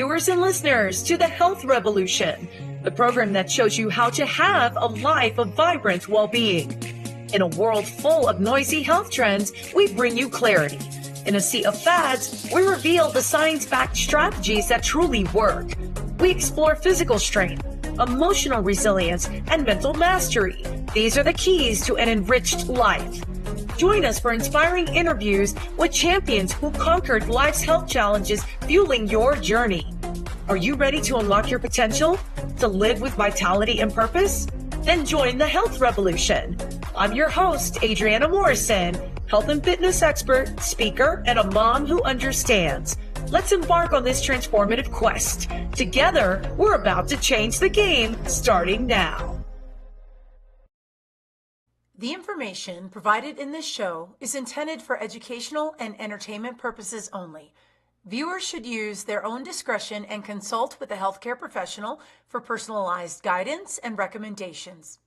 viewers and listeners, to the Health Revolution, the program that shows you how to have a life of vibrant well-being. In a world full of noisy health trends, we bring you clarity. In a sea of fads, we reveal the science-backed strategies that truly work. We explore physical strength, emotional resilience, and mental mastery. These are the keys to an enriched life. Join us for inspiring interviews with champions who conquered life's health challenges, fueling your journey. Are you ready to unlock your potential? To live with vitality and purpose? Then join the Health Revolution. I'm your host, Adriana Morrison, health and fitness expert, speaker, and a mom who understands. Let's embark on this transformative quest. Together, we're about to change the game, starting now. The information provided in this show is intended for educational and entertainment purposes only. Viewers should use their own discretion and consult with a healthcare professional for personalized guidance and recommendations.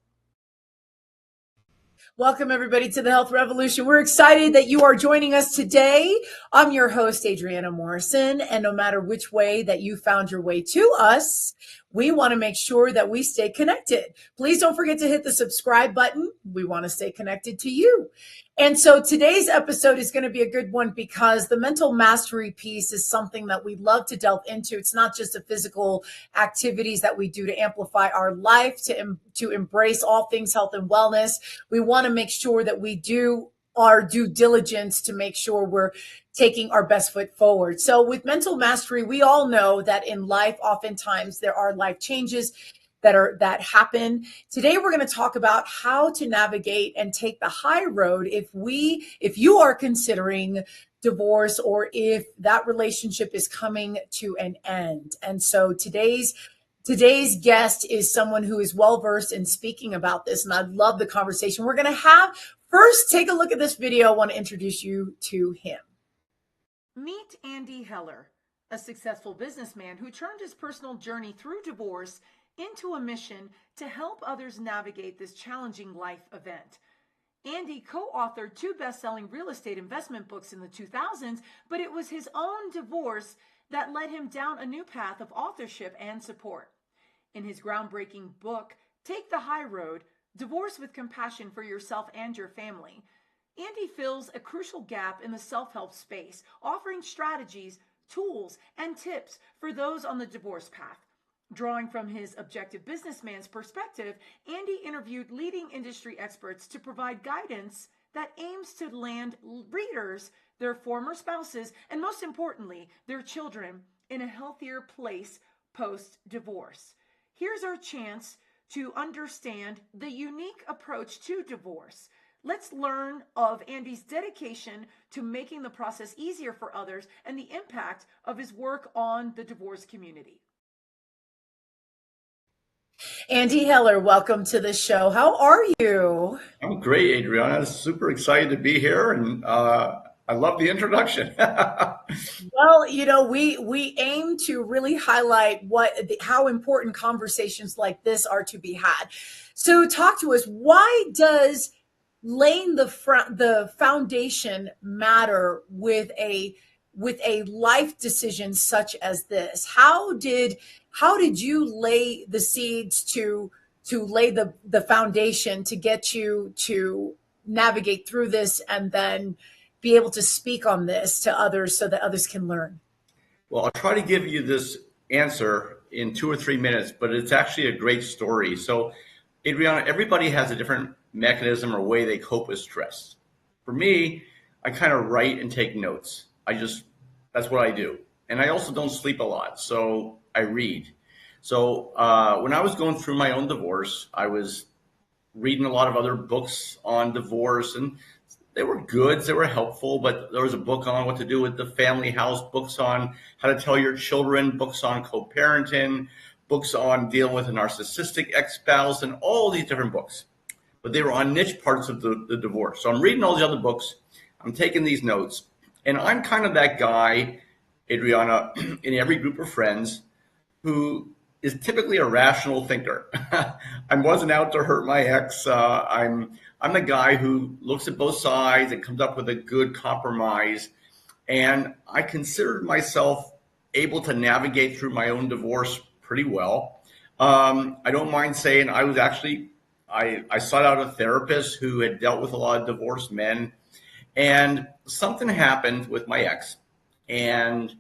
Welcome, everybody, to the Health Revolution. We're excited that you are joining us today. I'm your host, Adriana Morrison, and no matter which way that you found your way to us, we want to make sure that we stay connected. Please don't forget to hit the subscribe button. We want to stay connected to you. And so today's episode is going to be a good one because the mental mastery piece is something that we love to delve into. It's not just the physical activities that we do to amplify our life, to embrace all things health and wellness. We want to make sure that we do our due diligence to make sure we're taking our best foot forward. So with mental mastery, we all know that in life, oftentimes there are life changes that happen. Today, we're going to talk about how to navigate and take the high road if you are considering divorce or if that relationship is coming to an end. And so today's guest is someone who is well-versed in speaking about this, and I love the conversation we're going to have. First, take a look at this video. I want to introduce you to him. Meet Andy Heller, a successful businessman who turned his personal journey through divorce into a mission to help others navigate this challenging life event. Andy co-authored 2 best-selling real estate investment books in the 2000s, but it was his own divorce that led him down a new path of authorship and support. In his groundbreaking book, Take the High Road, Divorce with Compassion for Yourself and Your Family, Andy fills a crucial gap in the self-help space, offering strategies, tools, and tips for those on the divorce path. Drawing from his objective businessman's perspective, Andy interviewed leading industry experts to provide guidance that aims to land readers, their former spouses, and most importantly, their children in a healthier place post-divorce. Here's our chance to understand the unique approach to divorce. Let's learn of Andy's dedication to making the process easier for others and the impact of his work on the divorce community. Andy Heller, welcome to the show. How are you? I'm great, Adriana. Super excited to be here, and I love the introduction. Well, we aim to really highlight how important conversations like this are to be had. So talk to us. Why does laying the foundation matter with a life decision such as this? How did you lay the seeds to lay the foundation to get you to navigate through this and then be able to speak on this to others so that others can learn? Well, I'll try to give you this answer in 2 or 3 minutes, but it's actually a great story. So, Adriana, everybody has a different mechanism or way they cope with stress. For me, I kind of write and take notes. That's what I do. And I also don't sleep a lot, so I read. So when I was going through my own divorce, I was reading a lot of other books on divorce, and they were good, they were helpful, but there was a book on what to do with the family house, books on how to tell your children, books on co-parenting, books on dealing with a narcissistic ex-spouse, and all these different books. But they were on niche parts of the divorce. So I'm reading all these other books, I'm taking these notes, and I'm kind of that guy, Adriana, in every group of friends who is typically a rational thinker. I wasn't out to hurt my ex. I'm the guy who looks at both sides and comes up with a good compromise. And I considered myself able to navigate through my own divorce pretty well. I don't mind saying I sought out a therapist who had dealt with a lot of divorced men, and something happened with my ex, and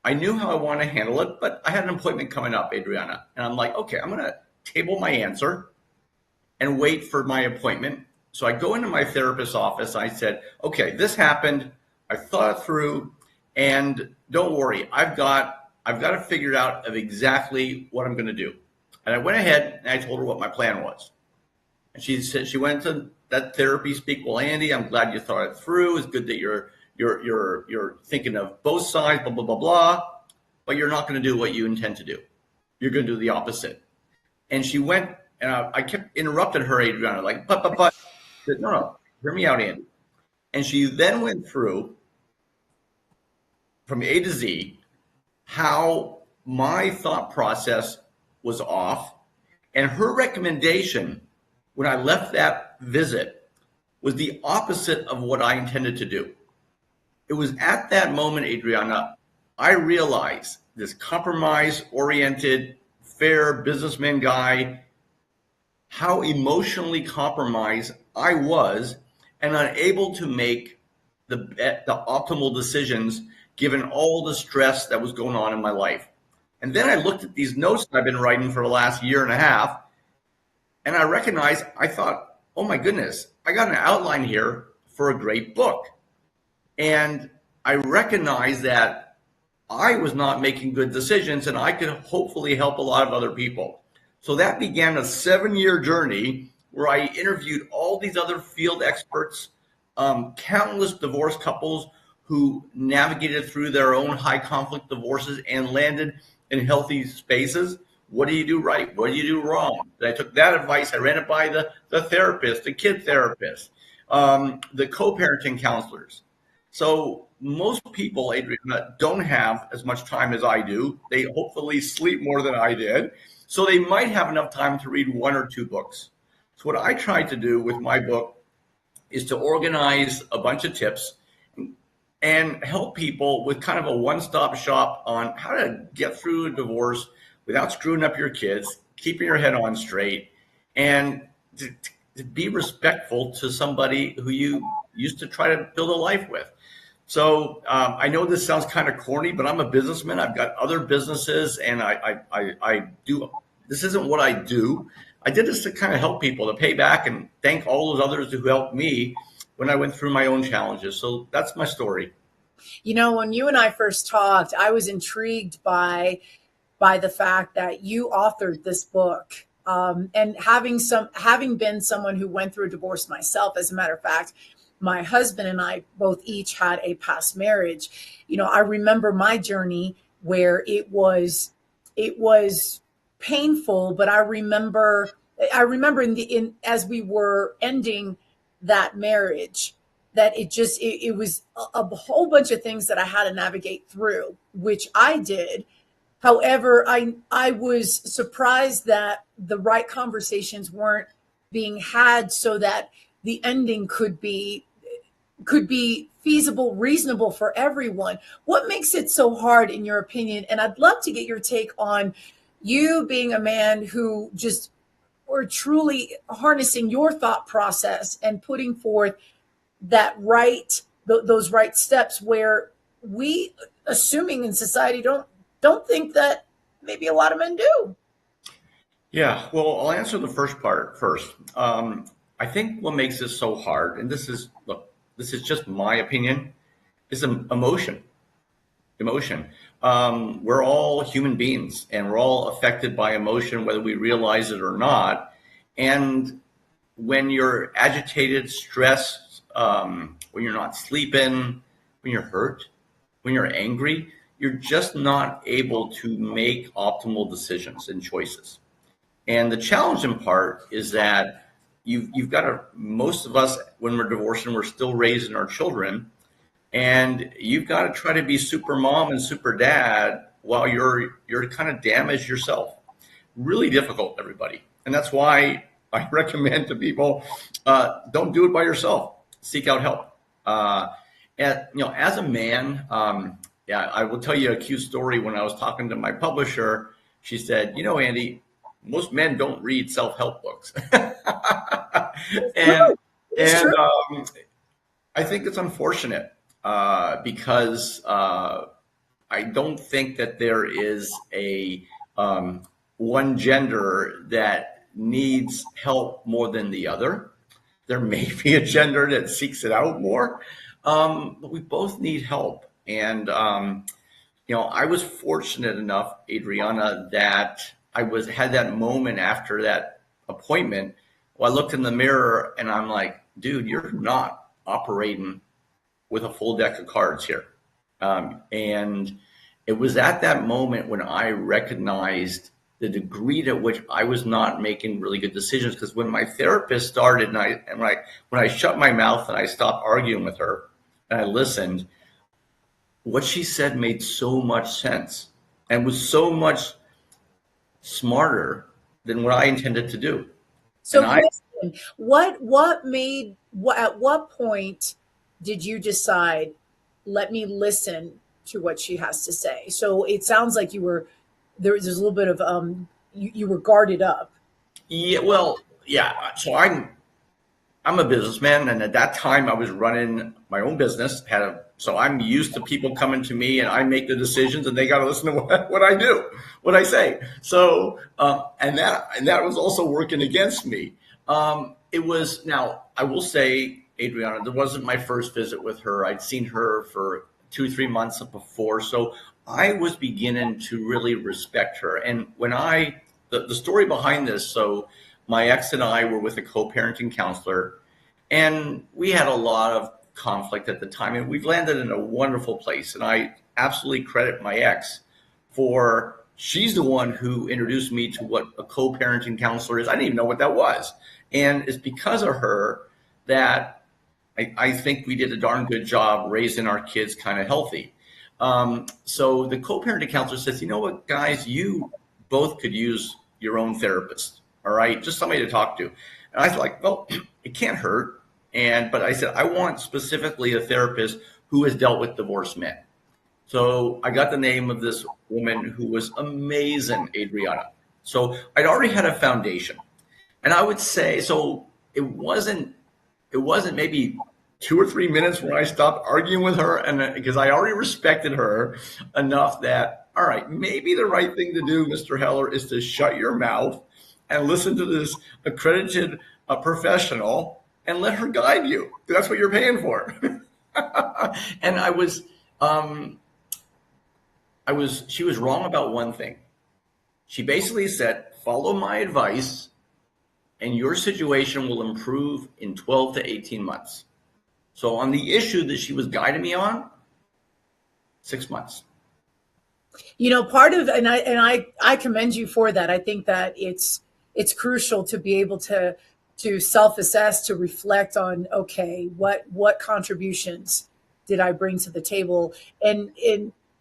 I knew how I wanted to handle it, but I had an appointment coming up, Adriana, and I'm like, okay, I'm going to table my answer and wait for my appointment. So I go into my therapist's office. I said, okay, this happened. I thought it through, and don't worry, I've got it figured out of exactly what I'm going to do. And I went ahead and I told her what my plan was. And she said, she went to that therapy speak. Well, Andy, I'm glad you thought it through. It's good that you're thinking of both sides, blah, blah, blah, blah. But you're not going to do what you intend to do. You're going to do the opposite. And she went, and I kept interrupting her, Adriana, like, but. Said, no, hear me out, Andy. And she then went through from A to Z how my thought process was off. And her recommendation when I left that visit was the opposite of what I intended to do. It was at that moment, Adriana, I realized this compromise-oriented, fair businessman guy, how emotionally compromised I was and unable to make the optimal decisions given all the stress that was going on in my life. And then I looked at these notes that I've been writing for the last year and a half, and I recognized, I thought, oh my goodness, I got an outline here for a great book. And I recognized that I was not making good decisions and I could hopefully help a lot of other people. So that began a 7-year journey where I interviewed all these other field experts, countless divorced couples who navigated through their own high conflict divorces and landed in healthy spaces. What do you do right? What do you do wrong? And I took that advice. I ran it by the therapist, the kid therapist, the co-parenting counselors. So most people, Adriana, don't have as much time as I do. They hopefully sleep more than I did. So they might have enough time to read 1 or 2 books. So what I tried to do with my book is to organize a bunch of tips and help people with kind of a one-stop shop on how to get through a divorce without screwing up your kids, keeping your head on straight, and to be respectful to somebody who you used to try to build a life with. So I know this sounds kind of corny, but I'm a businessman. I've got other businesses, and I do. This isn't what I do. I did this to kind of help people, to pay back and thank all those others who helped me when I went through my own challenges. So that's my story. You know, when you and I first talked, I was intrigued by the fact that you authored this book. And having been someone who went through a divorce myself, as a matter of fact, my husband and I both each had a past marriage. You know, I remember my journey where it was painful, but I remember in as we were ending that marriage, that it was a whole bunch of things that I had to navigate through, which I did. However, I was surprised that the right conversations weren't being had so that the ending could be feasible, reasonable for everyone. What makes it so hard, in your opinion? And I'd love to get your take on you being a man who just were truly harnessing your thought process and putting forth those right steps, where we, assuming in society, don't think that maybe a lot of men do. Yeah, well, I'll answer the first part first. I think what makes this so hard, and this is just my opinion, is emotion. We're all human beings, and we're all affected by emotion, whether we realize it or not. And when you're agitated, stressed, when you're not sleeping, when you're hurt, when you're angry, you're just not able to make optimal decisions and choices. And the challenging part is that you've got to, most of us, when we're divorcing, we're still raising our children, and you've got to try to be super mom and super dad while you're kind of damaged yourself. Really difficult, everybody. And that's why I recommend to people, don't do it by yourself. Seek out help. And, as a man, Yeah, I will tell you a cute story. When I was talking to my publisher, she said, "You know, Andy, most men don't read self-help books," It's and true. It's and true. I think it's unfortunate because I don't think that there is a one gender that needs help more than the other. There may be a gender that seeks it out more, but we both need help. And I was fortunate enough, Adriana, that I was had that moment after that appointment. Well, I looked in the mirror and I'm like, dude, you're not operating with a full deck of cards here. And it was at that moment when I recognized the degree to which I was not making really good decisions. Because when my therapist started, when I shut my mouth and I stopped arguing with her and I listened, what she said made so much sense and was so much smarter than what I intended to do. And So I question, at what point did you decide, let me listen to what she has to say? So it sounds like there's a little bit of you were guarded up. yeah, well, yeah. So I'm a businessman, and at that time I was running my own business. So I'm used to people coming to me, and I make the decisions, and they got to listen to what I do, what I say. So and that was also working against me. It was now I will say, Adriana, that wasn't my first visit with her. I'd seen her for 2 3 months before, so I was beginning to really respect her. And the story behind this, so my ex and I were with a co-parenting counselor, and we had a lot of conflict at the time, and we've landed in a wonderful place. And I absolutely credit my ex for she's the one who introduced me to what a co-parenting counselor is. I didn't even know what that was. And it's because of her that I think we did a darn good job raising our kids kind of healthy. So the co-parenting counselor says, you know what, guys, you both could use your own therapist. All right, just somebody to talk to. And I was like, well, it can't hurt. But I said, I want specifically a therapist who has dealt with divorced men. So I got the name of this woman who was amazing, Adriana. So I'd already had a foundation. And I would say, so it wasn't maybe 2 or 3 minutes when I stopped arguing with her, and because I already respected her enough that, all right, maybe the right thing to do, Mr. Heller, is to shut your mouth and listen to this accredited professional and let her guide you. That's what you're paying for. And she was wrong about one thing. She basically said, follow my advice and your situation will improve in 12 to 18 months. So on the issue that she was guiding me on, 6 months. Part of, and I commend you for that. I think that it's crucial to be able to self-assess, to reflect on, okay, what contributions did I bring to the table? And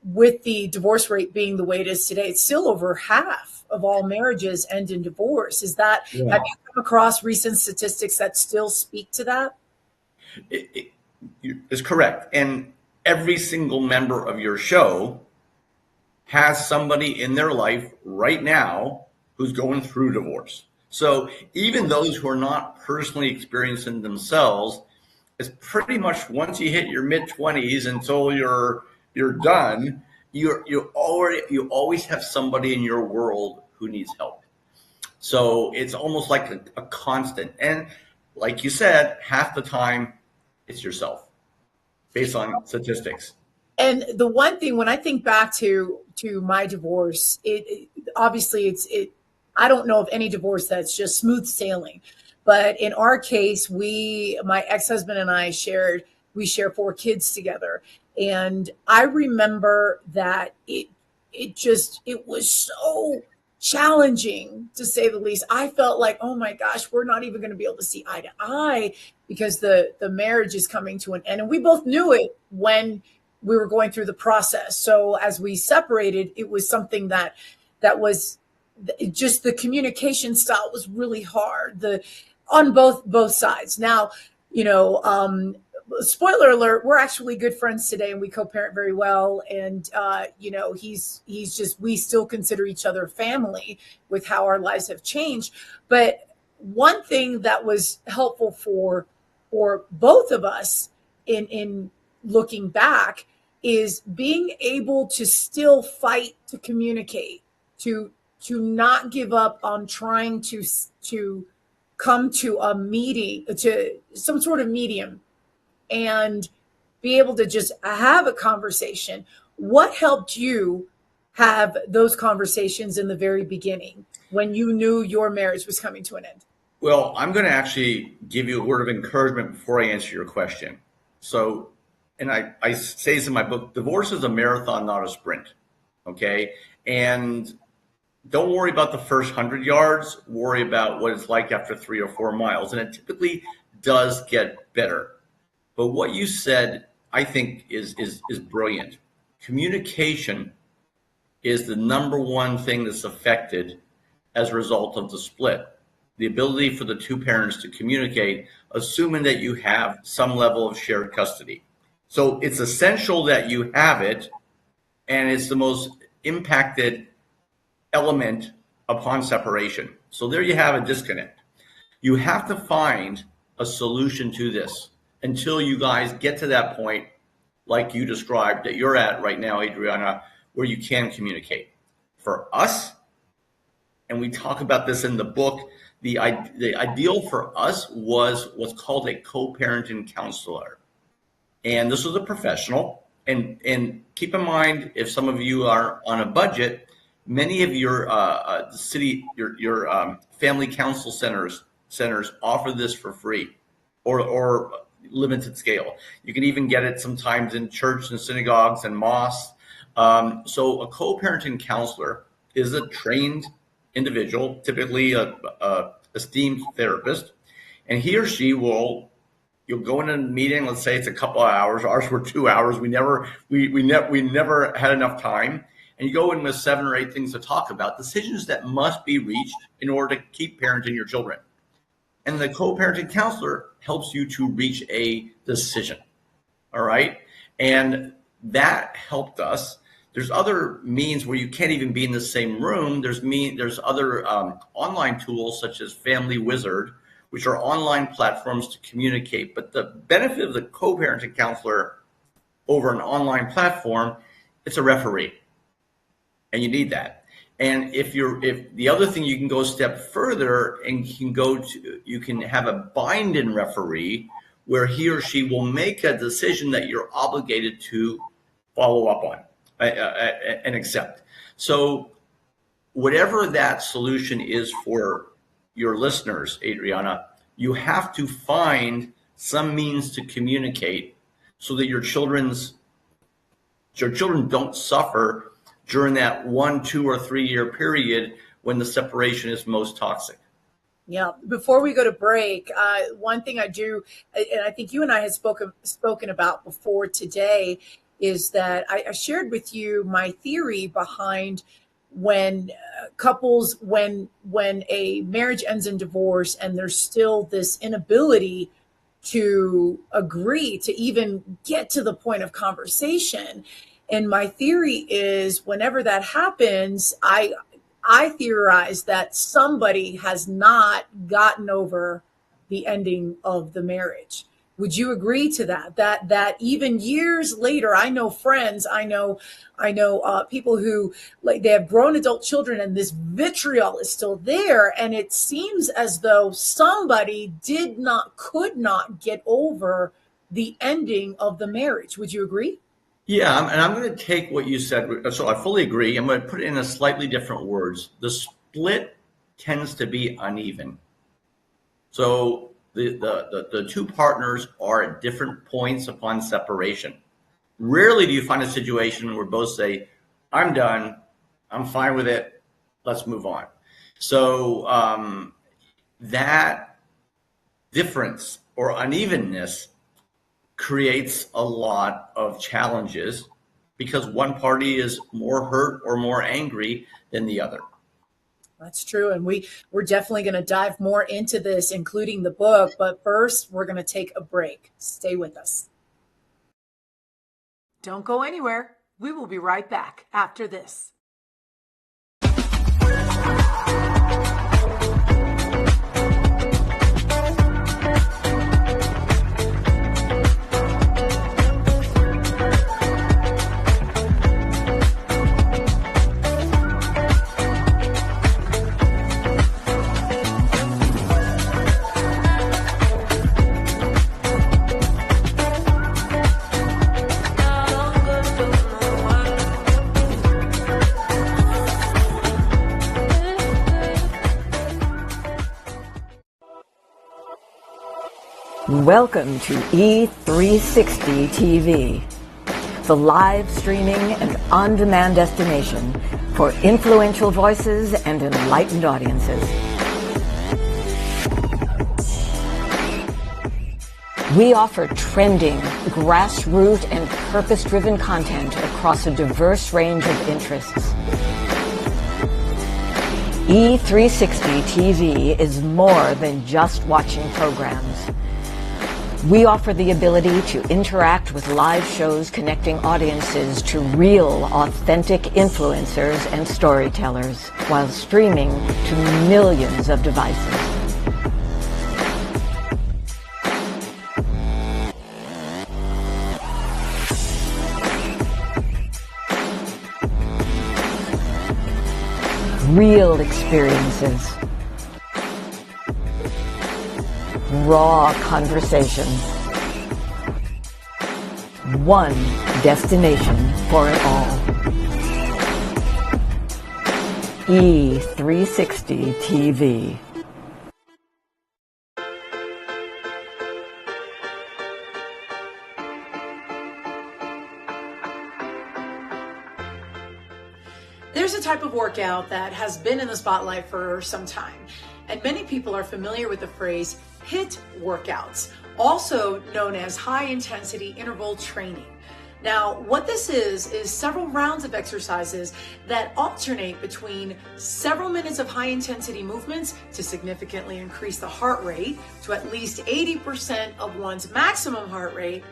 with the divorce rate being the way it is today, it's still over half of all marriages end in divorce. Have you come across recent statistics that still speak to that? It's correct. And every single member of your show has somebody in their life right now who's going through divorce. So even those who are not personally experiencing themselves, it's pretty much once you hit your mid-20s until you're done, you always have somebody in your world who needs help. So it's almost like a constant. And like you said, half the time it's yourself based on statistics. And the one thing, when I think back to my divorce, obviously I don't know of any divorce that's just smooth sailing, but in our case, my ex-husband and I we share 4 kids together, and I remember that it was so challenging, to say the least. I felt like, oh my gosh, we're not even going to be able to see eye to eye because the marriage is coming to an end, and we both knew it when we were going through the process. So as we separated, it was something that was just, the communication style was really hard, on both sides. Now, spoiler alert, we're actually good friends today and we co-parent very well. And, he's just, we still consider each other family with how our lives have changed. But one thing that was helpful for both of us in looking back is being able to still fight to communicate, to not give up on trying to come to a meeting, to some sort of medium, and be able to just have a conversation. What helped you have those conversations in the very beginning when you knew your marriage was coming to an end? Well, I'm going to actually give you a word of encouragement before I answer your question. So, and I say this in my book, divorce is a marathon, not a sprint. Okay. And don't worry about the first 100 yards, worry about what it's like after 3 or 4 miles. And it typically does get better. But what you said, I think, is brilliant. Communication is the number one thing that's affected as a result of the split. The ability for the two parents to communicate, assuming that you have some level of shared custody. So it's essential that you have it, and it's the most impacted element upon separation. So there you have a disconnect. You have to find a solution to this until you guys get to that point, like you described, that you're at right now, Adriana, where you can communicate. For us, and we talk about this in the book, the ideal for us was what's called a co-parenting counselor. And this was a professional. And keep in mind, if some of you are on a budget, many of your family council centers offer this for free or limited scale. You can even get it sometimes in church and synagogues and mosques. So a co-parenting counselor is a trained individual, typically a esteemed therapist, and he or she you'll go in a meeting. Let's say it's a couple of hours. Ours were 2 hours. We never had enough time. And you go in with 7 or 8 things to talk about, decisions that must be reached in order to keep parenting your children. And the co-parenting counselor helps you to reach a decision. All right. And that helped us. There's other means where you can't even be in the same room. There's other online tools such as Family Wizard, which are online platforms to communicate. But the benefit of the co-parenting counselor over an online platform, it's a referee, and you need that. And if the other thing, you can go a step further and you can have a bind-in referee where he or she will make a decision that you're obligated to follow up on and accept. So whatever that solution is for your listeners, Adriana, you have to find some means to communicate so that your children don't suffer during that 1, 2, or 3 year period when the separation is most toxic. Yeah. Before we go to break, one thing I do, and I think you and I had spoken about before today, is that I shared with you my theory behind when couples, when a marriage ends in divorce and there's still this inability to agree to even get to the point of conversation. And my theory is whenever that happens, I theorize that somebody has not gotten over the ending of the marriage. Would you agree to that? That even years later, I know friends, I know people who, like, they have grown adult children, and this vitriol is still there, and it seems as though somebody could not get over the ending of the marriage. Would you agree? Yeah, and I'm going to take what you said. So I fully agree. I'm going to put it in a slightly different words. The split tends to be uneven. So the two partners are at different points upon separation. Rarely do you find a situation where both say, I'm done, I'm fine with it, let's move on. So that difference or unevenness creates a lot of challenges because one party is more hurt or more angry than the other. That's true. And we're definitely going to dive more into this, including the book. But first, we're going to take a break. Stay with us. Don't go anywhere. We will be right back after this. Welcome to E360 TV, the live streaming and on-demand destination for influential voices and enlightened audiences. We offer trending, grassroots, and purpose-driven content across a diverse range of interests. E360 TV is more than just watching programs. We offer the ability to interact with live shows connecting audiences to real, authentic influencers and storytellers while streaming to millions of devices. Real experiences. Raw conversation. One destination for it all. E360 TV. There's a type of workout that has been in the spotlight for some time, and many people are familiar with the phrase HIIT workouts, also known as high intensity interval training. Now, what this is several rounds of exercises that alternate between several minutes of high intensity movements to significantly increase the heart rate to at least 80% of one's maximum heart rate,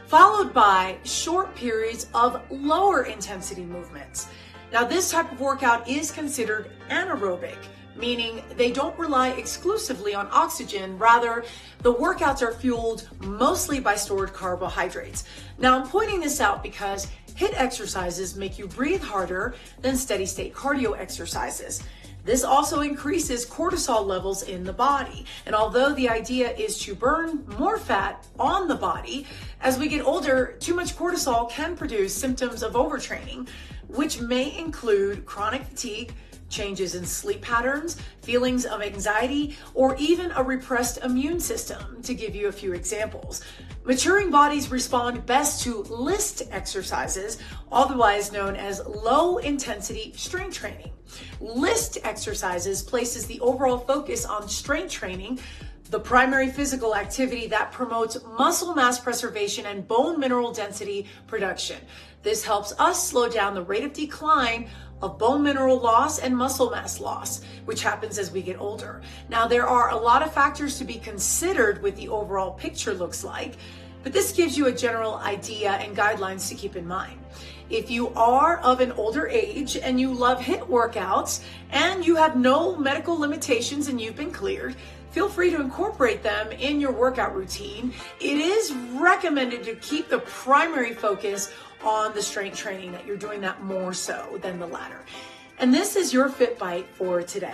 followed by short periods of lower intensity movements. Now, this type of workout is considered anaerobic, meaning they don't rely exclusively on oxygen. Rather, the workouts are fueled mostly by stored carbohydrates. Now, I'm pointing this out because HIIT exercises make you breathe harder than steady state cardio exercises. This also increases cortisol levels in the body. And although the idea is to burn more fat on the body, as we get older, too much cortisol can produce symptoms of overtraining, which may include chronic fatigue, changes in sleep patterns, feelings of anxiety, or even a repressed immune system, to give you a few examples. Maturing bodies respond best to LIST exercises, otherwise known as low-intensity strength training. LIST exercises places the overall focus on strength training, the primary physical activity that promotes muscle mass preservation and bone mineral density production. This helps us slow down the rate of decline of bone mineral loss and muscle mass loss, which happens as we get older. Now, there are a lot of factors to be considered with the overall picture looks like, but this gives you a general idea and guidelines to keep in mind. If you are of an older age and you love HIIT workouts and you have no medical limitations and you've been cleared, feel free to incorporate them in your workout routine. It is recommended to keep the primary focus on the strength training, that you're doing that more so than the latter. And this is your Fit Bite for today.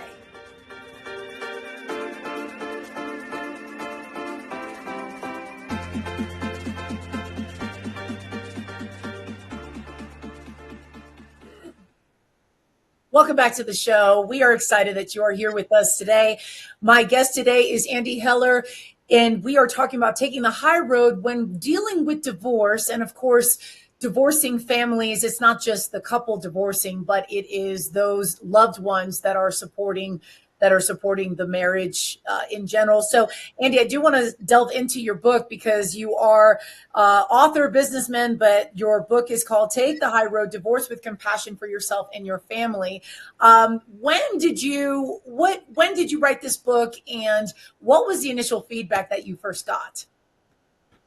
Welcome back to the show. We are excited that you are here with us today. My guest today is Andy Heller, and we are talking about taking the high road when dealing with divorce. And of course, divorcing families, it's not just the couple divorcing, but it is those loved ones that are supporting that are supporting the marriage in general. So, Andy, I do want to delve into your book because you are author, businessman, but your book is called Take the High Road, Divorce with Compassion for Yourself and Your Family. When did you write this book, and what was the initial feedback that you first got?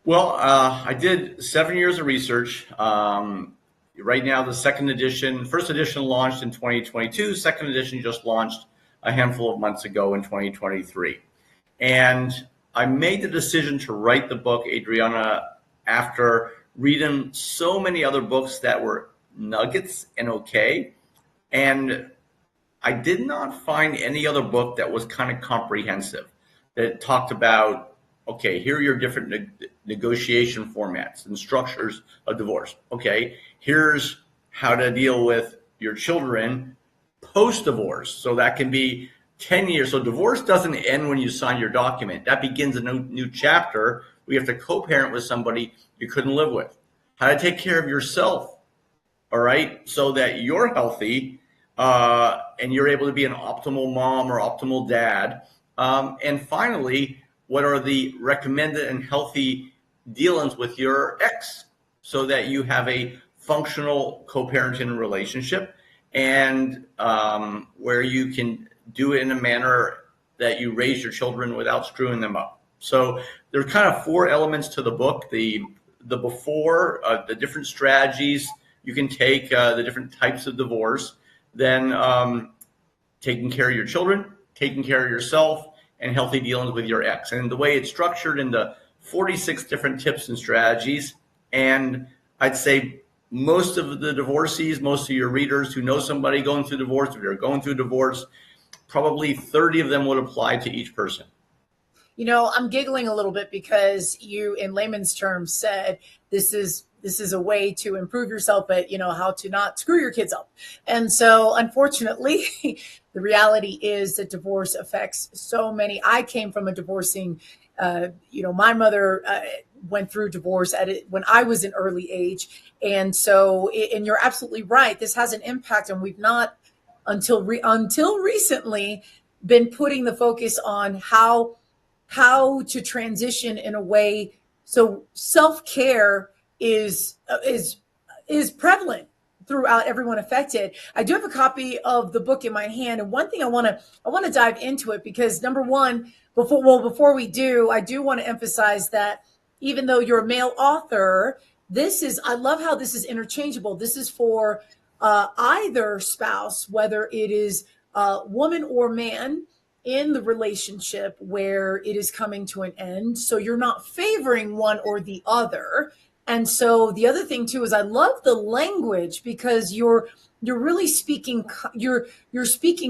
Well, I did 7 years of research. Right now, the first edition launched in 2022. Second edition just launched a handful of months ago in 2023. And I made the decision to write the book, Adriana, after reading so many other books that were nuggets and okay. And I did not find any other book that was kind of comprehensive, that talked about, okay, here are your different negotiation formats and structures of divorce. Okay, here's how to deal with your children post-divorce. So that can be 10 years. So divorce doesn't end when you sign your document. That begins a new chapter. We have to co-parent with somebody you couldn't live with. How to take care of yourself, all right, so that you're healthy and you're able to be an optimal mom or optimal dad. And finally, what are the recommended and healthy dealings with your ex so that you have a functional co-parenting relationship, and where you can do it in a manner that you raise your children without screwing them up. So there are kind of 4 elements to the book: the before, the different strategies you can take, the different types of divorce, then taking care of your children, taking care of yourself, and healthy dealings with your ex. And the way it's structured into 46 different tips and strategies. And I'd say most of the divorcees, most of your readers who know somebody going through divorce, if you're going through divorce, probably 30 of them would apply to each person. You know, I'm giggling a little bit because you, in layman's terms, said this is a way to improve yourself, but how to not screw your kids up. And so, unfortunately, the reality is that divorce affects so many. I came from a divorcing, my mother went through divorce when I was an early age. And so, and you're absolutely right. This has an impact, and we've not until recently been putting the focus on how to transition in a way so self-care is prevalent throughout everyone affected. I do have a copy of the book in my hand, and one thing I want to dive into it, because number one, before we do, I do want to emphasize that even though you're a male author, I love how this is interchangeable. This is for either spouse, whether it is woman or man in the relationship where it is coming to an end. So you're not favoring one or the other. And so the other thing too is I love the language, because you're really speaking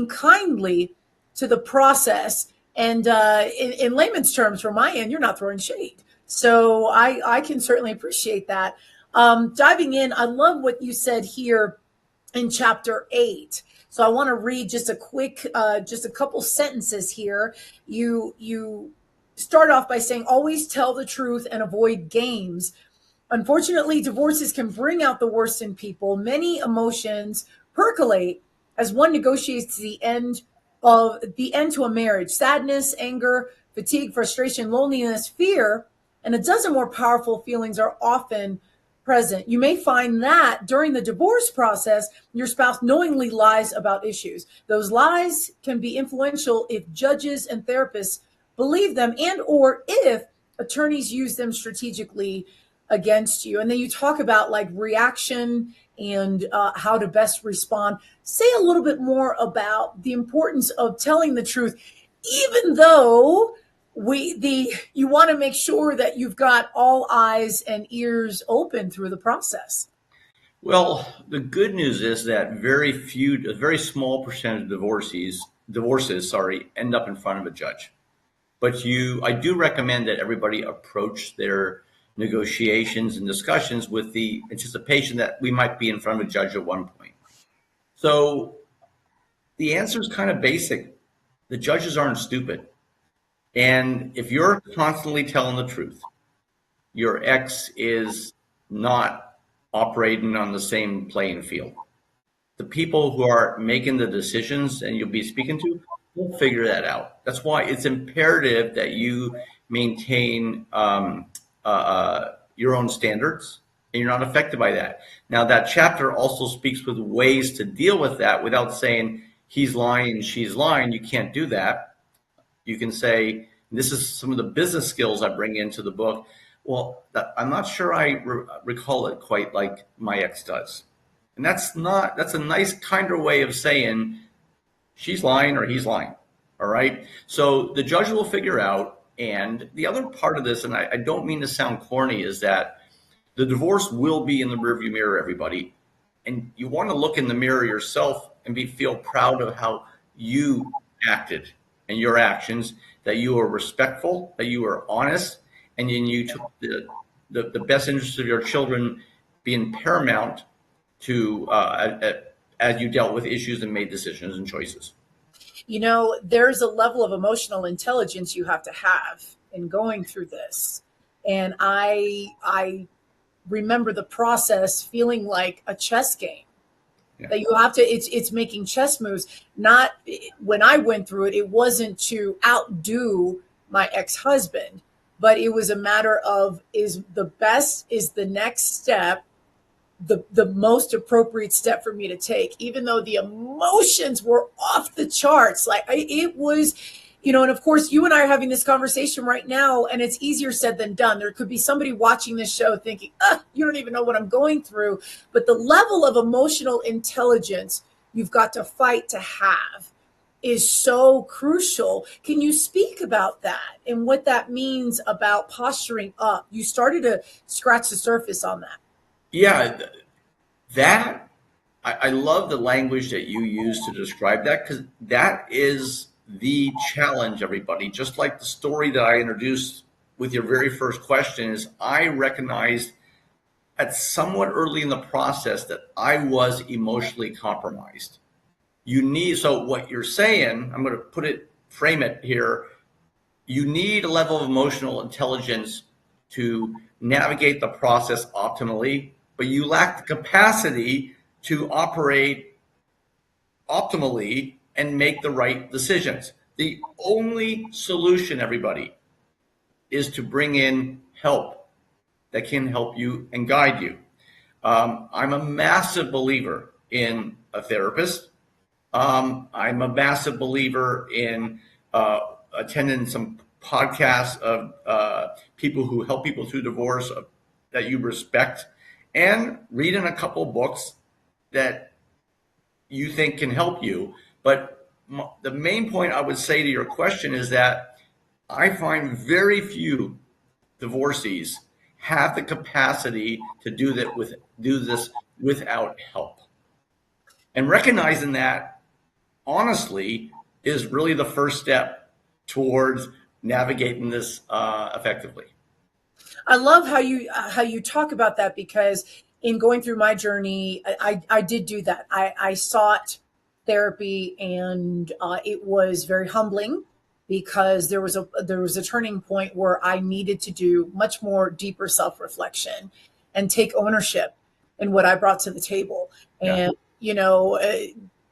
kindly to the process, and in layman's terms, from my end, you're not throwing shade. So I can certainly appreciate that. Diving in, I love what you said here in chapter 8. So I want to read just a couple sentences here. You start off by saying, always tell the truth and avoid games. Unfortunately, divorces can bring out the worst in people. Many emotions percolate as one negotiates the end to a marriage. Sadness, anger, fatigue, frustration, loneliness, fear, and a dozen more powerful feelings are often present. You may find that during the divorce process, your spouse knowingly lies about issues. Those lies can be influential if judges and therapists believe them, and or if attorneys use them strategically against you. And then you talk about like reaction and how to best respond. Say a little bit more about the importance of telling the truth, even though you want to make sure that you've got all eyes and ears open through the process. Well, the good news is that a very small percentage of divorces, end up in front of a judge. But I do recommend that everybody approach their negotiations and discussions with the anticipation that we might be in front of a judge at one point. So the answer is kind of basic. The judges aren't stupid. And if you're constantly telling the truth, your ex is not operating on the same playing field. The people who are making the decisions and you'll be speaking to, We'll figure that out. That's why it's imperative that you maintain your own standards, and you're not affected by that. Now, that chapter also speaks with ways to deal with that without saying he's lying, she's lying. You can't do that. You can say, this is some of the business skills I bring into the book. Well, I'm not sure I recall it quite like my ex does. And that's a nice, kinder way of saying she's lying or he's lying. All right. So the judge will figure out. And the other part of this, and I don't mean to sound corny, is that the divorce will be in the rearview mirror, everybody. And you want to look in the mirror yourself and feel proud of how you acted and your actions, that you were respectful, that you were honest, and then you took the best interests of your children being paramount to as you dealt with issues and made decisions and choices. You know, there's a level of emotional intelligence you have to have in going through this. And I remember the process feeling like a chess game. Yeah. That you have to, it's making chess moves. Not when I went through it, it wasn't to outdo my ex-husband, but it was a matter of, is the next step the most appropriate step for me to take, even though the emotions were off the charts. Like it was, you know, and of course you and I are having this conversation right now, and it's easier said than done. There could be somebody watching this show thinking, you don't even know what I'm going through. But the level of emotional intelligence you've got to fight to have is so crucial. Can you speak about that and what that means about posturing up? You started to scratch the surface on that. Yeah, that I love the language that you use to describe that, because that is the challenge, everybody. Just like the story that I introduced with your very first question, is I recognized at somewhat early in the process that I was emotionally compromised. So what you're saying, I'm going to frame it here. You need a level of emotional intelligence to navigate the process optimally, but you lack the capacity to operate optimally and make the right decisions. The only solution, everybody, is to bring in help that can help you and guide you. I'm a massive believer in a therapist. I'm a massive believer in attending some podcasts of people who help people through divorce that you respect, and reading a couple books that you think can help you. But the main point I would say to your question is that I find very few divorcees have the capacity to do this without help. And recognizing that, honestly, is really the first step towards navigating this effectively. I love how you talk about that, because in going through my journey, I did do that. I sought therapy, and it was very humbling, because there was a turning point where I needed to do much more deeper self-reflection and take ownership in what I brought to the table. And you know,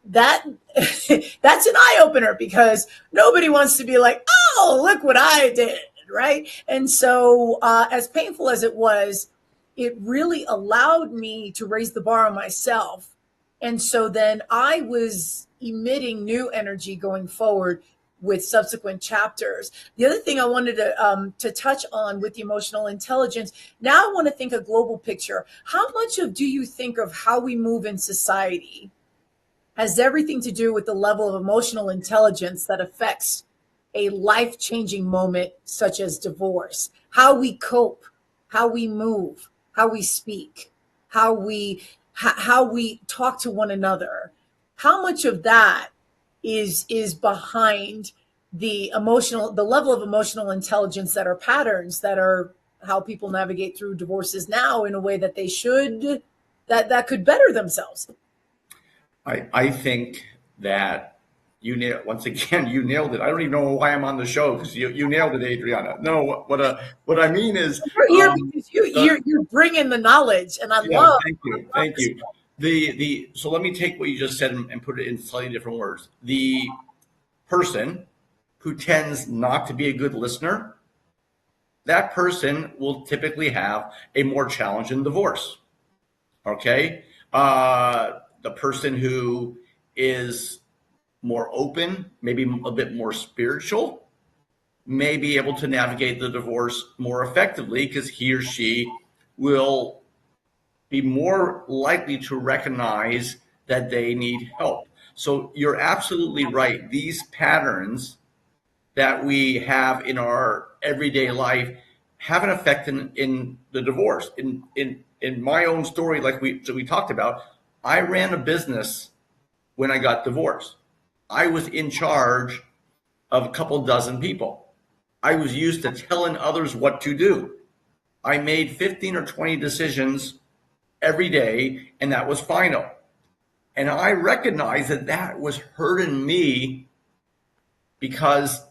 that's an eye opener, because nobody wants to be like, oh, look what I did. Right. And so as painful as it was, it really allowed me to raise the bar on myself. And so then I was emitting new energy going forward with subsequent chapters. The other thing I wanted to touch on with the emotional intelligence, now I want to think a global picture. How much do you think of how we move in society has everything to do with the level of emotional intelligence that affects a life-changing moment such as divorce? How we cope, how we move, how we speak, how we talk to one another. How much of that is behind the level of emotional intelligence that are patterns, that are how people navigate through divorces now in a way that they should, that could better themselves? I think that you nailed it. I don't even know why I'm on the show, because you nailed it, Adriana. No, what I mean is, we're here because you're bringing the knowledge, and I love. Thank you. So let me take what you just said and put it in slightly different words. person who tends not to be a good listener, that person will typically have a more challenging divorce. Okay? The person who is more open, maybe a bit more spiritual, may be able to navigate the divorce more effectively because he or she will be more likely to recognize that they need help. So you're absolutely right. These patterns that we have in our everyday life have an effect in the divorce. In my own story, like we talked about, I ran a business when I got divorced. I was in charge of a couple dozen people. I was used to telling others what to do. I made 15 or 20 decisions every day, and that was final. And I recognized that that was hurting me because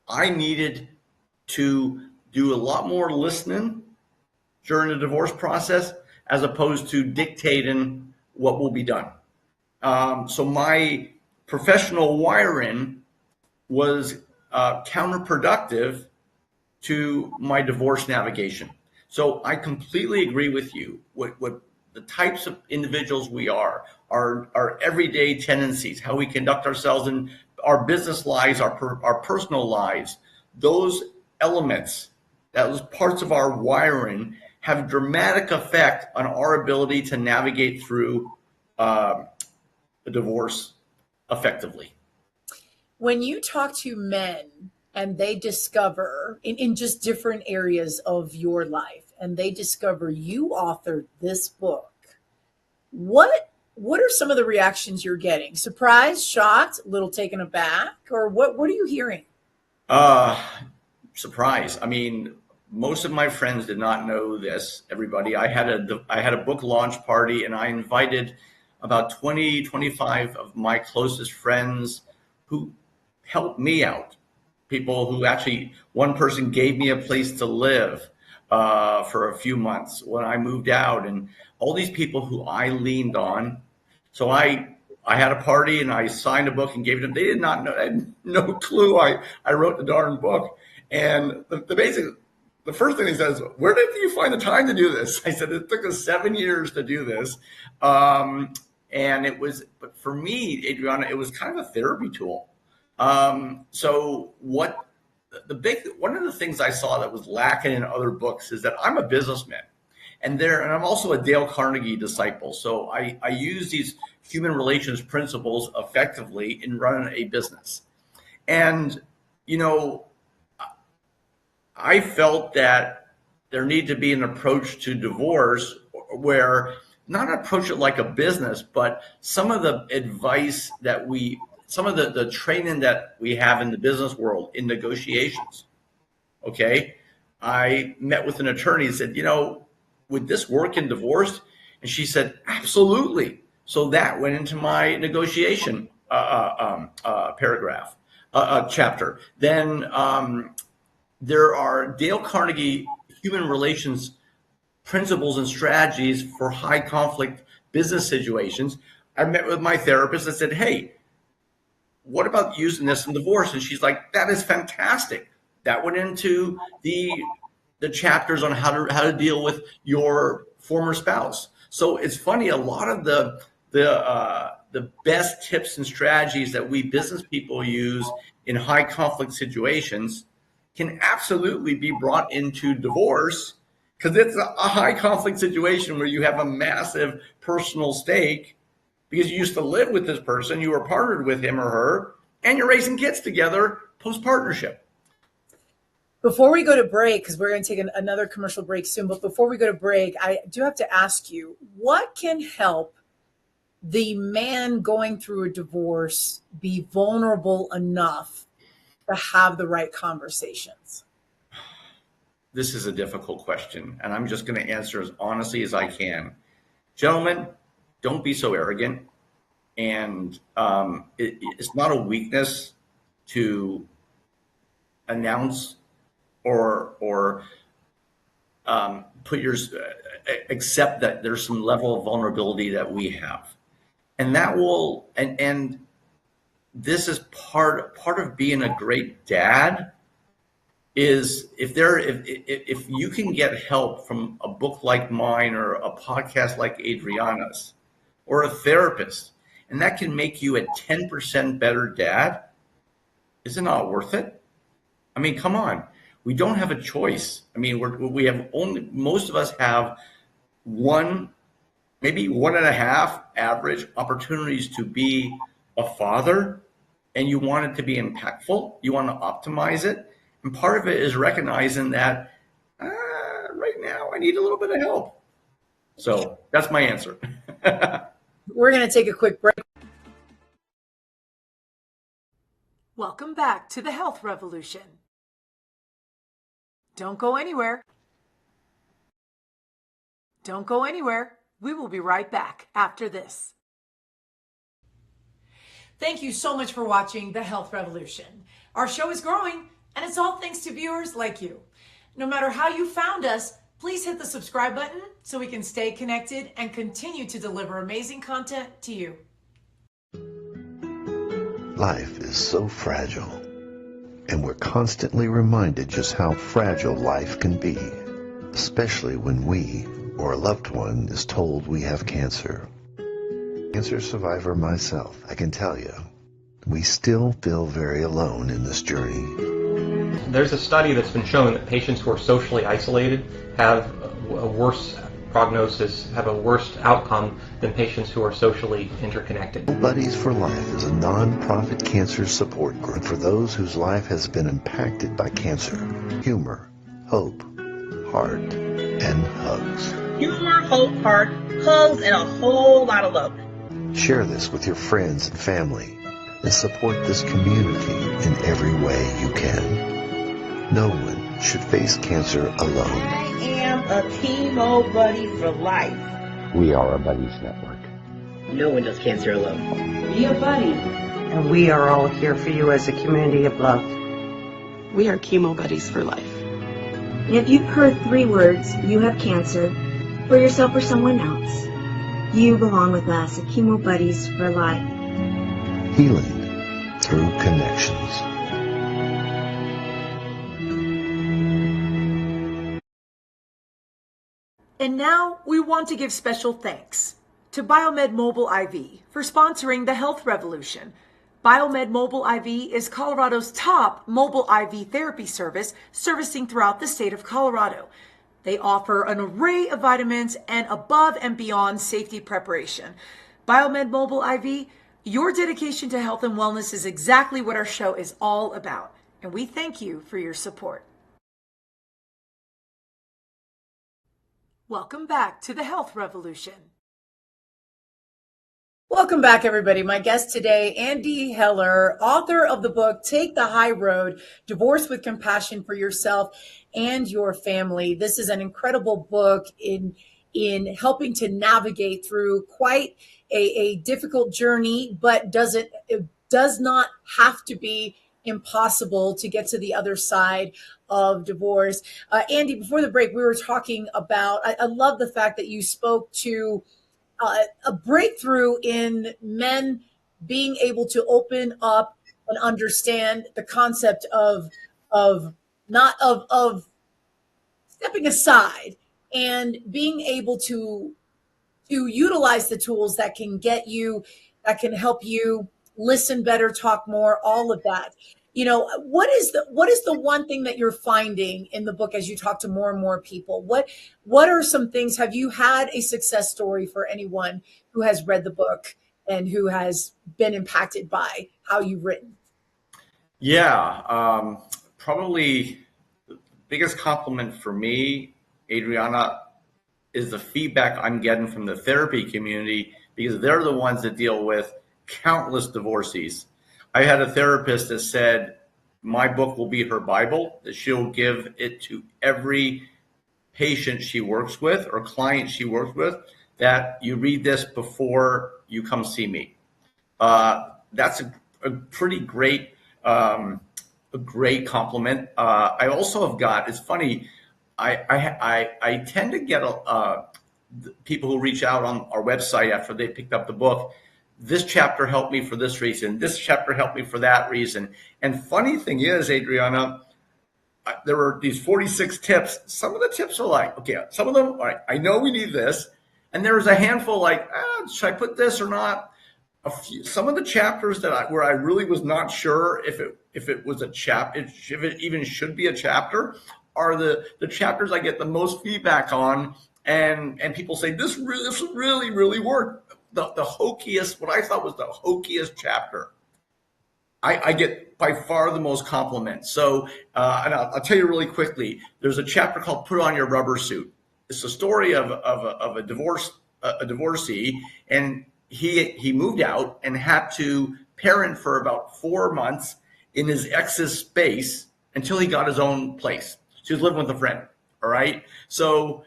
I needed to do a lot more listening during the divorce process as opposed to dictating what will be done. So my professional wiring was counterproductive to my divorce navigation. So I completely agree with you. What the types of individuals we are, our everyday tendencies, how we conduct ourselves in our business lives, our personal lives, those elements, those parts of our wiring have a dramatic effect on our ability to navigate through a divorce effectively. When you talk to men and they discover in just different areas of your life, and they discover you authored this book, what are some of the reactions you're getting? Surprised, shocked, a little taken aback, or what are you hearing? Surprise. I mean, most of my friends did not know this. Everybody, I had a book launch party, and I invited about 20, 25 of my closest friends who helped me out. People who actually, one person gave me a place to live for a few months when I moved out, and all these people who I leaned on. So I had a party and I signed a book and gave it to them. They did not know, I had no clue I wrote the darn book. And the first thing he says, where did you find the time to do this? I said, it took us 7 years to do this. And but for me, Adriana, it was kind of a therapy tool. So one of the things I saw that was lacking in other books is that I'm a businessman, and I'm also a Dale Carnegie disciple. So I use these human relations principles effectively in running a business. And, I felt that there needed to be an approach to divorce where not approach it like a business, but some of the advice that some of the training that we have in the business world in negotiations. Okay. I met with an attorney and said, would this work in divorce? And she said, absolutely. So that went into my negotiation chapter. Then there are Dale Carnegie human relations principles and strategies for high conflict business situations. I met with my therapist and said, hey, what about using this in divorce? And she's like, that is fantastic. That went into the chapters on how to deal with your former spouse. So it's funny, a lot of the best tips and strategies that we business people use in high conflict situations can absolutely be brought into divorce, because it's a high conflict situation where you have a massive personal stake because you used to live with this person, you were partnered with him or her, and you're raising kids together post-partnership. Before we go to break, because we're going to take another commercial break soon, but before we go to break, I do have to ask you, what can help the man going through a divorce be vulnerable enough to have the right conversations? This is a difficult question, and I'm just going to answer as honestly as I can. Gentlemen, don't be so arrogant. And it's not a weakness to announce or accept that there's some level of vulnerability that we have, and that will and this is part of being a great dad is if you can get help from a book like mine or a podcast like Adriana's or a therapist, and that can make you a 10% better dad, is it not worth it? I mean, come on. We don't have a choice. I mean, we have only, most of us have one, maybe 1.5 average opportunities to be a father, and you want it to be impactful. You want to optimize it. And part of it is recognizing that right now I need a little bit of help. So that's my answer. We're going to take a quick break. Welcome back to the Health Revolution. Don't go anywhere. Don't go anywhere. We will be right back after this. Thank you so much for watching The Health Revolution. Our show is growing, and it's all thanks to viewers like you. No matter how you found us, please hit the subscribe button so we can stay connected and continue to deliver amazing content to you. Life is so fragile, and we're constantly reminded just how fragile life can be, especially when we or a loved one is told we have cancer. Cancer survivor myself, I can tell you, we still feel very alone in this journey. There's a study that's been shown that patients who are socially isolated have a worse prognosis, have a worse outcome than patients who are socially interconnected. Buddies for Life is a non-profit cancer support group for those whose life has been impacted by cancer. Humor, hope, heart, and hugs. Humor, hope, heart, hugs, and a whole lot of love. Share this with your friends and family and support this community in every way you can. No one should face cancer alone. I am a chemo buddy for life. We are a buddies network. No one does cancer alone. Be a buddy. And we are all here for you as a community of love. We are chemo buddies for life. If you've heard 3 words, you have cancer, for yourself or someone else, you belong with us at Chemo Buddies for Life. Healing through connections. And now we want to give special thanks to Biomed Mobile IV for sponsoring the Health Revolution. Biomed Mobile IV is Colorado's top mobile IV therapy service, servicing throughout the state of Colorado. They offer an array of vitamins and above and beyond safety preparation. Biomed Mobile IV, your dedication to health and wellness is exactly what our show is all about. And we thank you for your support. Welcome back to the Health Revolution. Welcome back, everybody. My guest today, Andy Heller, author of the book, Take the High Road, Divorce with Compassion for Yourself and Your Family. This is an incredible book in helping to navigate through quite a difficult journey, but it does not have to be impossible to get to the other side of divorce. Andy, before the break, we were talking about, I love the fact that you spoke to a breakthrough in men being able to open up and understand the concept of stepping aside and being able to utilize the tools that can help you listen better, talk more, all of that. You know, what is the one thing that you're finding in the book as you talk to more and more people? What are some things? Have you had a success story for anyone who has read the book and who has been impacted by how you've written? Yeah, probably the biggest compliment for me, Adriana, is the feedback I'm getting from the therapy community, because they're the ones that deal with countless divorcees. I had a therapist that said my book will be her Bible, that she'll give it to every patient she works with or client she works with, that you read this before you come see me. That's a pretty great compliment. I also have got, it's funny, I tend to get people who reach out on our website after they picked up the book. this chapter helped me for this reason. This chapter helped me for that reason. And funny thing is, Adriana, there were these 46 tips. Some of the tips are like, okay, some of them, all right, I know we need this. And there was a handful like, should I put this or not? Some of the chapters where I really was not sure if it was a chapter, if it even should be a chapter, are the chapters I get the most feedback on. And people say, this really worked. The hokiest, what I thought was the hokiest chapter, I get by far the most compliments. So, and I'll tell you really quickly, there's a chapter called Put On Your Rubber Suit. It's a story of a divorcee, and he moved out and had to parent for about 4 months in his ex's space until he got his own place. She was living with a friend, all right? So,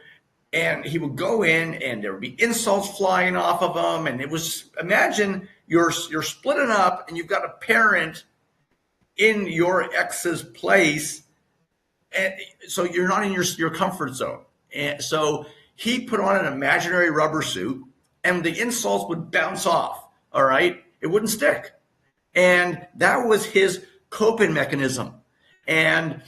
and he would go in and there would be insults flying off of him. And it was, imagine you're splitting up and you've got a parent in your ex's place. And so you're not in your comfort zone. And so he put on an imaginary rubber suit and the insults would bounce off, all right? It wouldn't stick. And that was his coping mechanism. And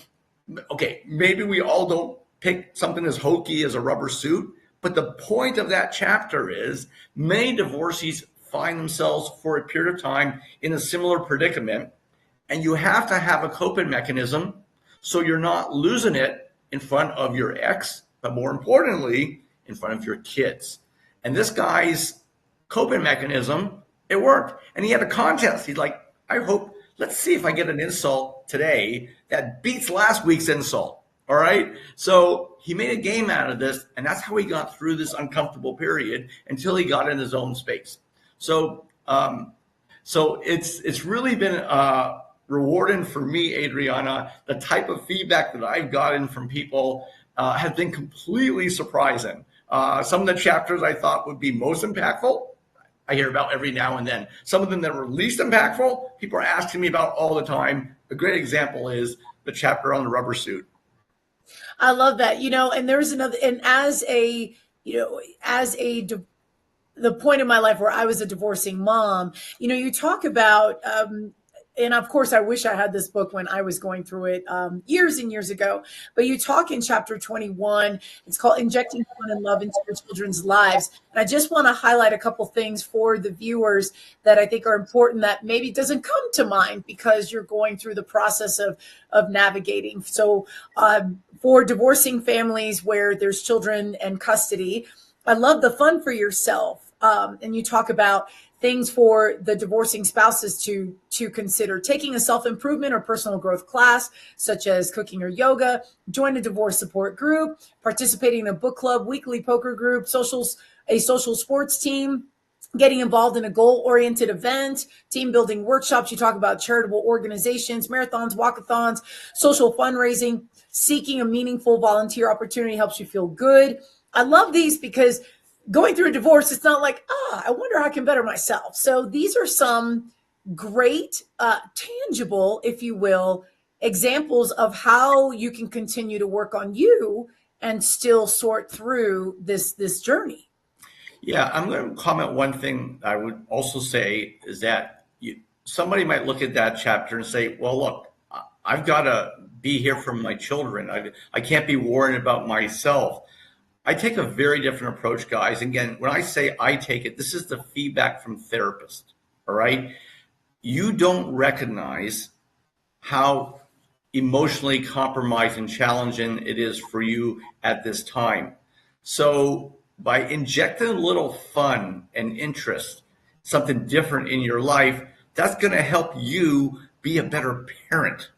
okay, maybe we all don't pick something as hokey as a rubber suit, but the point of that chapter is many divorcees find themselves for a period of time in a similar predicament, and you have to have a coping mechanism so you're not losing it in front of your ex, but more importantly, in front of your kids. And this guy's coping mechanism, it worked. And he had a contest. He's like, let's see if I get an insult today that beats last week's insult. All right. So he made a game out of this, and that's how he got through this uncomfortable period until he got in his own space. So, it's really been rewarding for me, Adriana. The type of feedback that I've gotten from people has been completely surprising. Some of the chapters I thought would be most impactful, I hear about every now and then. Some of them that were least impactful, people are asking me about all the time. A great example is the chapter on the rubber suit. I love that, and there's another, and the point in my life where I was a divorcing mom, you talk about, and of course, I wish I had this book when I was going through it years and years ago. But you talk in chapter 21, it's called Injecting Fun and Love into Your Children's Lives. And I just want to highlight a couple things for the viewers that I think are important that maybe doesn't come to mind because you're going through the process of navigating. So for divorcing families where there's children and custody, I love the fun for yourself. And you talk about things for the divorcing spouses to consider: taking a self-improvement or personal growth class, such as cooking or yoga, join a divorce support group, participating in a book club, weekly poker group, a social sports team, getting involved in a goal-oriented event, team building workshops. You talk about charitable organizations, marathons, walkathons, social fundraising, seeking a meaningful volunteer opportunity helps you feel good. I love these because going through a divorce, it's not like, I wonder how I can better myself. So these are some great, tangible, if you will, examples of how you can continue to work on you and still sort through this journey. Yeah, I'm going to comment one thing I would also say is that somebody might look at that chapter and say, well, look, I've got to be here for my children. I can't be worrying about myself. I take a very different approach, guys. Again, when I say I take it, this is the feedback from therapists, all right? You don't recognize how emotionally compromised and challenging it is for you at this time. So by injecting a little fun and interest, something different in your life, that's going to help you be a better parent.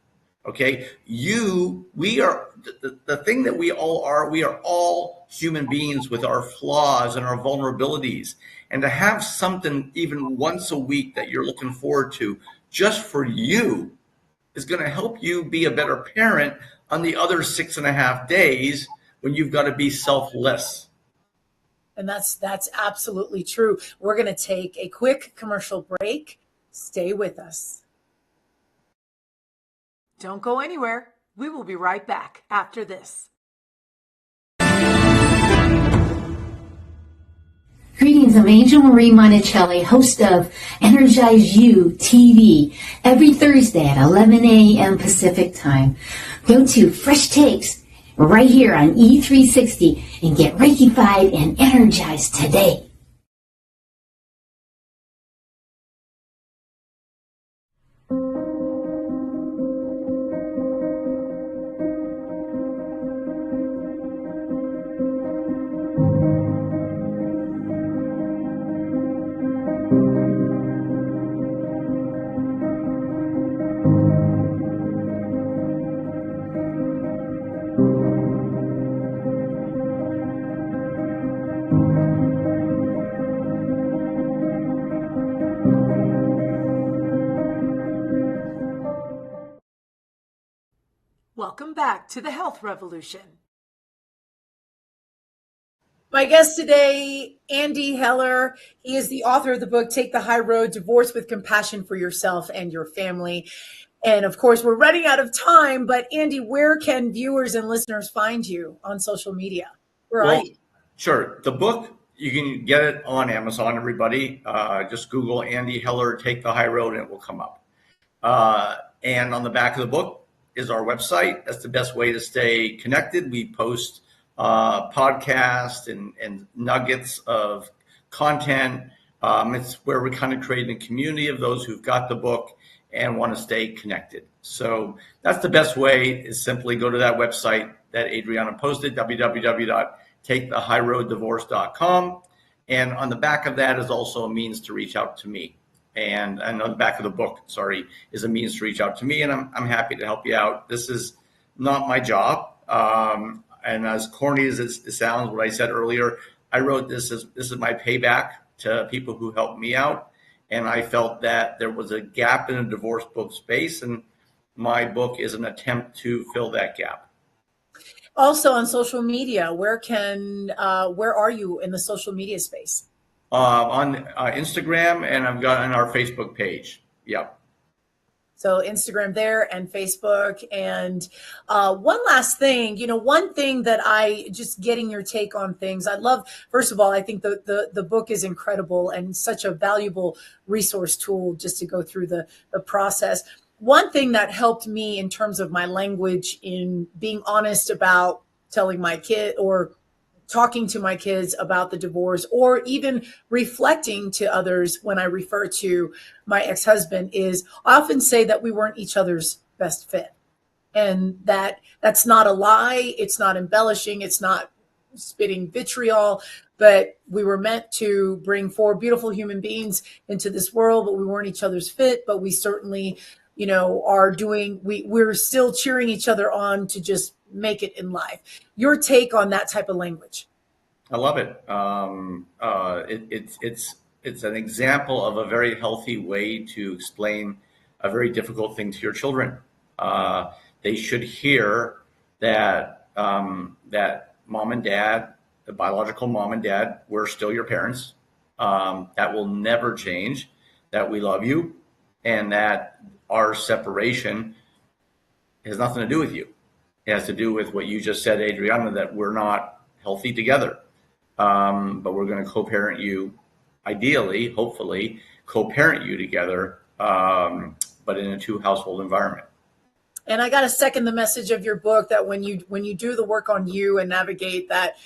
Okay, we are the thing that we all are. We are all human beings with our flaws and our vulnerabilities. And to have something even once a week that you're looking forward to just for you is going to help you be a better parent on the other 6.5 days when you've got to be selfless. And that's absolutely true. We're going to take a quick commercial break. Stay with us. Don't go anywhere. We will be right back after this. Greetings, Greetings, I'm Angel Marie Monticelli, host of Energize You TV, every Thursday at 11 a.m. Pacific Time. Go to Fresh Takes right here on E360 and get Reikified and energized today. Welcome back to the Health Revolution. My guest today, Andy Heller. He is the author of the book, Take the High Road, Divorce with Compassion for Yourself and Your Family. And of course, we're running out of time, but Andy, where can viewers and listeners find you on social media? Where are you? Sure. The book, you can get it on Amazon, everybody. Just Google Andy Heller, Take the High Road, and it will come up. And on the back of the book is our website. That's the best way to stay connected. We post podcasts and nuggets of content. It's where we're kind of creating a community of those who've got the book and want to stay connected. So that's the best way, is simply go to that website that Adriana posted, www.takethehighroaddivorce.com. And on the back of that is also a means to reach out to me. And on the back of the book, is a means to reach out to me. And I'm happy to help you out. This is not my job. And as corny as it sounds, what I said earlier, I wrote this is my payback to people who helped me out. And I felt that there was a gap in the divorce book space, and my book is an attempt to fill that gap. Also on social media, where are you in the social media space? On Instagram, and I've got on our Facebook page. Yep. So Instagram there and Facebook. And one last thing, one thing that just getting your take on things. I love, first of all, I think the book is incredible and such a valuable resource tool just to go through the process. One thing that helped me in terms of my language in being honest about telling my kid or talking to my kids about the divorce, or even reflecting to others when I refer to my ex-husband, is I often say that we weren't each other's best fit. And that's not a lie. It's not embellishing. It's not spitting vitriol, but we were meant to bring four beautiful human beings into this world, but we weren't each other's fit. But we certainly, we're still cheering each other on to just make it in life. Your take on that type of language? I love it. It's an example of a very healthy way to explain a very difficult thing to your children. They should hear that that mom and dad, the biological mom and dad, we're still your parents. That will never change. That we love you, and that our separation has nothing to do with you. It has to do with what you just said, Adriana, that we're not healthy together. But we're going to co-parent you, ideally, hopefully, co-parent you together, but in a two-household environment. And I got to second the message of your book that when you do the work on you and navigate that,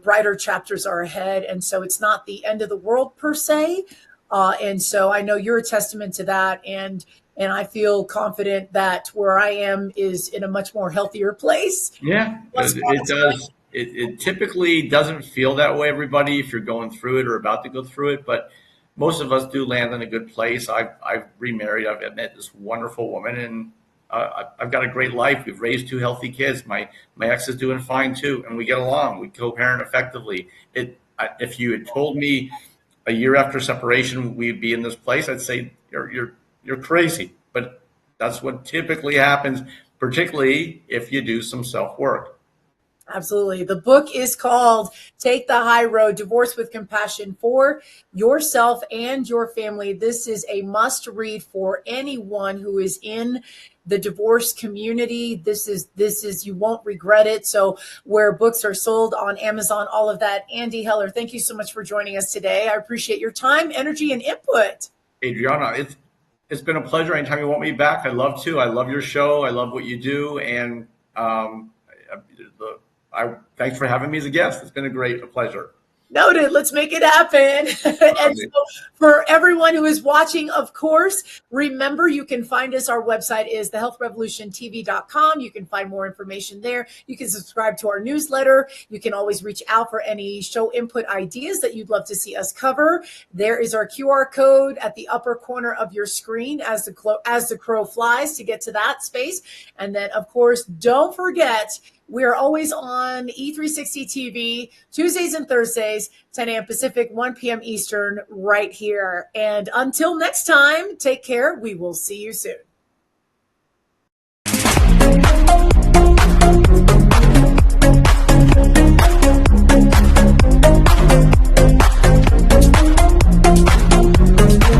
brighter chapters are ahead. And so it's not the end of the world per se. And so I know you're a testament to that. And I feel confident that where I am is in a much more healthier place. Yeah, it does. It typically doesn't feel that way, everybody, if you're going through it or about to go through it. But most of us do land in a good place. I've remarried. I've met this wonderful woman, and I've got a great life. We've raised two healthy kids. My ex is doing fine too, and we get along. We co-parent effectively. If you had told me a year after separation we'd be in this place, I'd say you're crazy. But that's what typically happens, particularly if you do some self-work. Absolutely. The book is called Take the High Road, Divorce with Compassion for Yourself and Your Family. This is a must read for anyone who is in the divorce community. This is, you won't regret it. So where books are sold on Amazon, all of that. Andy Heller, thank you so much for joining us today. I appreciate your time, energy, and input. Adriana, it's been a pleasure. Anytime you want me back, I love to. I love your show. I love what you do. And thanks for having me as a guest. It's been a pleasure. Noted. Let's make it happen. And so for everyone who is watching, of course, remember you can find us. Our website is thehealthrevolutiontv.com. You can find more information there. You can subscribe to our newsletter. You can always reach out for any show input ideas that you'd love to see us cover. There is our QR code at the upper corner of your screen as the crow flies to get to that space. And then, of course, don't forget, we're always on E360 TV, Tuesdays and Thursdays, 10 a.m. Pacific, 1 p.m. Eastern, right here. And until next time, take care. We will see you soon.